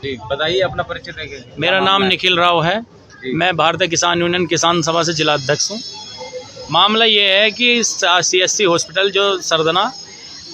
जी बताइए अपना परिचय देंगे। मेरा नाम निखिल राव है। मैं भारतीय किसान यूनियन किसान सभा से जिला अध्यक्ष हूँ। मामला ये है कि CSC हॉस्पिटल जो सरदना,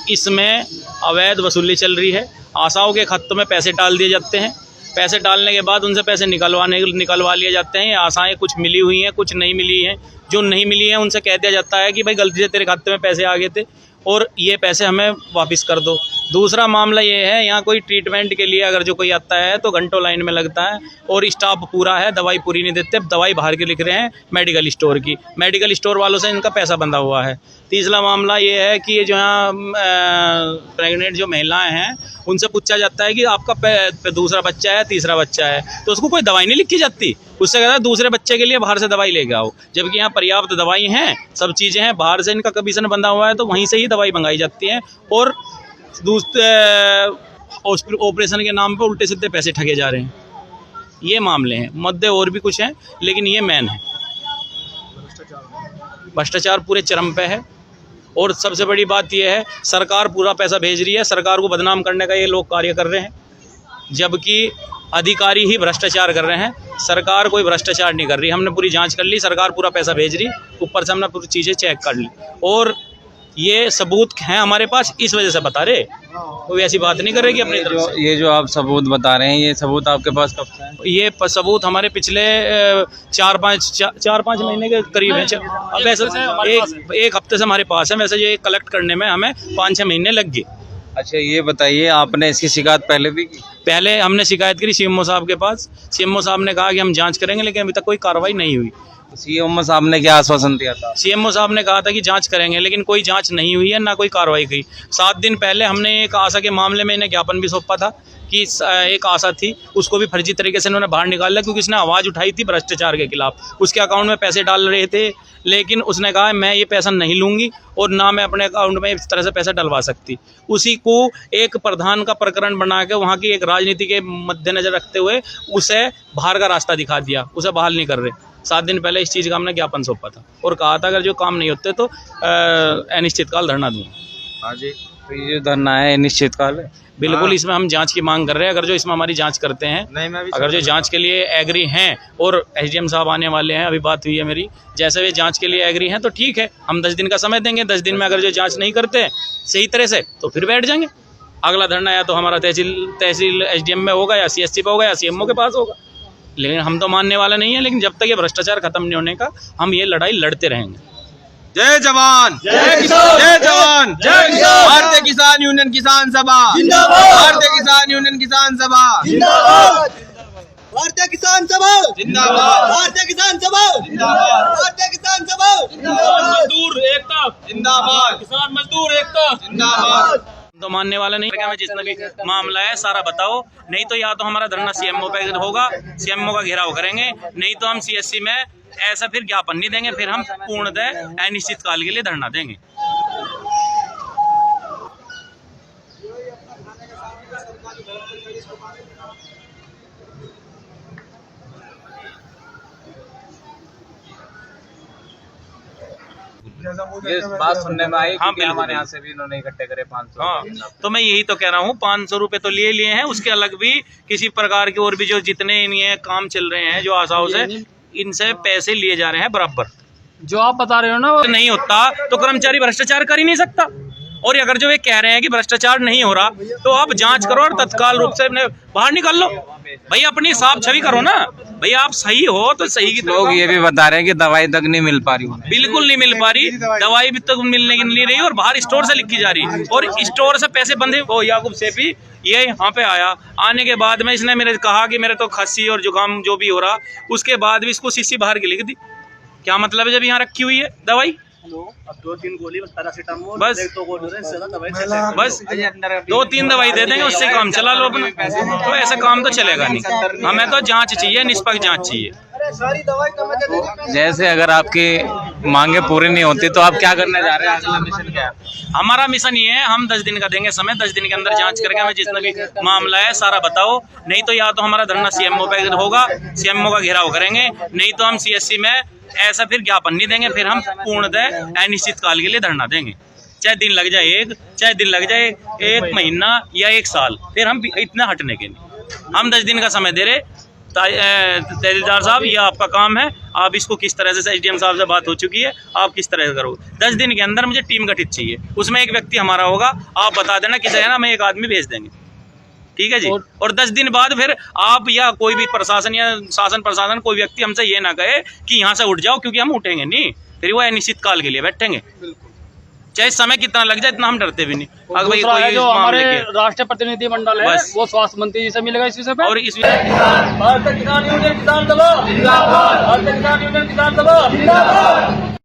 इसमें अवैध वसूली चल रही है। आशाओं के खातों में पैसे डाल दिए जाते हैं। पैसे डालने के बाद उनसे पैसे निकलवा लिए जाते हैं। आशाएं कुछ मिली हुई हैं, कुछ नहीं मिली हैं। जो नहीं मिली हैं उनसे कह दिया जाता है कि भाई गलती से तेरे खाते में पैसे आ गए थे और ये पैसे हमें वापस कर दो। दूसरा मामला ये है, यहाँ कोई ट्रीटमेंट के लिए अगर जो कोई आता है तो घंटों लाइन में लगता है और स्टाफ पूरा है, दवाई पूरी नहीं देते। दवाई बाहर की लिख रहे हैं मेडिकल स्टोर की, मेडिकल स्टोर वालों से इनका पैसा बंधा हुआ है। तीसरा मामला ये है कि ये जो यहाँ प्रेग्नेंट जो महिलाएं हैं उनसे पूछा जाता है कि आपका दूसरा बच्चा है, तीसरा बच्चा है, तो उसको कोई दवाई नहीं लिखी जाती। उससे कहता है दूसरे बच्चे के लिए बाहर से दवाई लेके आओ, जबकि यहाँ पर्याप्त दवाई हैं, सब चीज़ें हैं। बाहर से इनका कमीशन बंधा हुआ है तो वहीं से ही दवाई मंगाई जाती है और दूसरे ऑपरेशन के नाम पे उल्टे सीधे पैसे ठगे जा रहे हैं। ये मामले हैं, मुद्दे और भी कुछ हैं लेकिन ये मेन है। भ्रष्टाचार पूरे चरम पे है और सबसे बड़ी बात यह है सरकार पूरा पैसा भेज रही है। सरकार को बदनाम करने का ये लोग कार्य कर रहे हैं, जबकि अधिकारी ही भ्रष्टाचार कर रहे हैं। सरकार कोई भ्रष्टाचार नहीं कर रही। हमने पूरी जांच कर ली, सरकार पूरा पैसा भेज रही, ऊपर से हमने पूरी चीज़ें चेक कर ली और ये सबूत हैं हमारे पास, इस वजह से बता रहे। कोई ऐसी बात नहीं करेगी अपनी तरफ से। ये जो आप सबूत बता रहे हैं, ये सबूत आपके पास कब से है? ये सबूत हमारे पिछले 4-5 महीने के करीब है। अब ऐसे एक हफ्ते से हमारे पास है। वैसे ये कलेक्ट करने में हमें 5-6 महीने लग गए। अच्छा ये बताइए, आपने इसकी शिकायत पहले भी की? पहले हमने शिकायत करी CMO साहब के पास। CMO साहब ने कहा कि हम जांच करेंगे, लेकिन अभी तक कोई कार्रवाई नहीं हुई। CMO साहब ने क्या आश्वासन दिया था? CMO साहब ने कहा था कि जांच करेंगे, लेकिन कोई जांच नहीं हुई है, ना कोई कार्रवाई की। 7 दिन पहले हमने एक आशा के मामले में इन्हें ज्ञापन भी सौंपा था कि एक आशा थी, उसको भी फर्जी तरीके से इन्होंने बाहर निकाला क्योंकि उसने आवाज़ उठाई थी भ्रष्टाचार के खिलाफ। उसके अकाउंट में पैसे डाल रहे थे, लेकिन उसने कहा मैं ये पैसा नहीं लूँगी और ना मैं अपने अकाउंट में इस तरह से पैसा डलवा सकती। उसी को एक प्रधान का प्रकरण बना के वहाँ की एक राजनीति के मद्देनजर रखते हुए उसे बाहर का रास्ता दिखा दिया, उसे बहाल नहीं कर रहे। 7 दिन पहले इस चीज़ का हमने ज्ञापन सौंपा था और कहा था अगर जो काम नहीं होते तो अनिश्चितकाल धरना दूँगा। हाँ जी, तो ये जो धरना है अनिश्चितकाल है? बिल्कुल, इसमें हम जांच की मांग कर रहे हैं। अगर जो इसमें हमारी जांच करते हैं, अगर जो जांच के लिए एग्री हैं और SDM साहब आने वाले हैं, अभी बात हुई है मेरी, जैसे वे जांच के लिए एग्री हैं तो ठीक है, हम 10 दिन का समय देंगे। 10 दिन में अगर जो जांच नहीं करते सही तरह से तो फिर बैठ जाएंगे। अगला धरना या तो हमारा तहसील SDM में होगा या CSC पे होगा या CMO के पास होगा, लेकिन हम तो मानने वाला नहीं है। लेकिन जब तक ये भ्रष्टाचार खत्म नहीं होने का, हम ये लड़ाई लड़ते रहेंगे। जय जवान, जय किसान, जय जवान, जय किसान। भारतीय किसान यूनियन किसान सभा जिंदाबाद, भारतीय किसान यूनियन किसान सभा जिंदाबाद, भारतीय किसान सभा जिंदाबाद, भारतीय किसान सभा जिंदाबाद, भारतीय किसान सभा जिंदाबाद, मजदूर एकता जिंदाबाद, किसान मजदूर एकता जिंदाबाद। तो मानने वाला नहीं है। जितना भी मामला है सारा बताओ, नहीं तो या तो हमारा धरना CMO पे होगा, CMO का घेराव करेंगे, नहीं तो हम CSC में ऐसा फिर ज्ञापन नहीं देंगे, फिर हम पूर्णतः अनिश्चितकाल के लिए धरना देंगे। ये बात सुनने में आई हाँ, कि हमारे यहाँ से भी इन्होंने इकट्ठे करे 500। हाँ, तो मैं यही तो कह रहा हूँ, 500 रुपये तो लिए हैं। उसके अलग भी किसी प्रकार के और भी जो जितने ये काम चल रहे हैं, जो आशाओं से इनसे पैसे लिए जा रहे हैं बराबर। जो आप बता रहे हो ना, वो नहीं होता तो कर्मचारी भ्रष्टाचार कर ही नहीं सकता। और अगर जो ये कह रहे हैं कि भ्रष्टाचार नहीं हो रहा, तो आप जांच करो और तत्काल रूप से बाहर निकाल लो। भैया अपनी साफ छवि करो ना, भैया आप सही हो तो सही की। लोग ये भी बता रहे हैं कि दवाई तक नहीं मिल पा रही। बिल्कुल नहीं मिल पा रही, दवाई भी तक मिलने की नहीं रही और बाहर स्टोर से लिखी जा रही, और स्टोर से पैसे बंधे। वो याकूब सेफी ये यहाँ पे आया, आने के बाद में इसने मेरे कहा कि मेरे तो खांसी और जुकाम जो भी हो रहा, उसके बाद भी इसको शीशी बाहर की लिख दी। क्या मतलब है जब यहाँ रखी हुई है दवाई? अब 2-3 गोली पैरासीटामोल, बस 2-3 दवाई दे देंगे, उससे काम चला लो अपना। तो ऐसा काम तो चलेगा नहीं। हमें तो जांच चाहिए, निष्पक्ष जांच चाहिए। सारी दवाई तो मैं दे दूंगा। जैसे अगर आपकी मांगे पूरी नहीं होती तो आप क्या करने जा रहे हैं? अगला मिशन क्या है? हमारा मिशन ये है, हम 10 दिन का देंगे समय, 10 दिन के अंदर जांच करके हमें जितना भी मामला है सारा बताओ, नहीं तो या तो हमारा धरना CMO पे होगा, CMO का घेराव करेंगे, नहीं तो हम CSC में ऐसा फिर ज्ञापन नहीं देंगे, फिर हम पूर्णतः अनिश्चितकाल के लिए धरना देंगे। चाहे दिन लग जाए चाहे दिन लग जाए 1 महीना या 1 साल, फिर हम इतना हटने के नहीं। हम 10 दिन का समय दे रहे। तहसीलदार साहब, ये आपका काम है, आप इसको किस तरह से, SDM साहब से बात हो चुकी है, आप किस तरह से करोगे। 10 दिन के अंदर मुझे टीम गठित चाहिए, उसमें एक व्यक्ति हमारा होगा, आप बता देना किसी है ना, मैं एक आदमी भेज देंगे, ठीक है जी। और 10 दिन बाद फिर आप या कोई भी प्रशासन या शासन प्रशासन कोई व्यक्ति हमसे ये ना कहे कि यहाँ से उठ जाओ, क्योंकि हम उठेंगे नहीं, फिर वो अनिश्चित काल के लिए बैठेंगे, चाहे समय कितना लग जाए, इतना हम डरते भी नहीं। अगर भाई कोई जो मामले हमारे के राष्ट्रीय प्रतिनिधि मंडल है बस। वो स्वास्थ्य मंत्री जी से मिलेगा इस विषय पे। और इस भारतीय किसान यूनियन किसान सभा जिंदाबाद। भारतीय किसान यूनियन किसान सभा जिंदाबाद।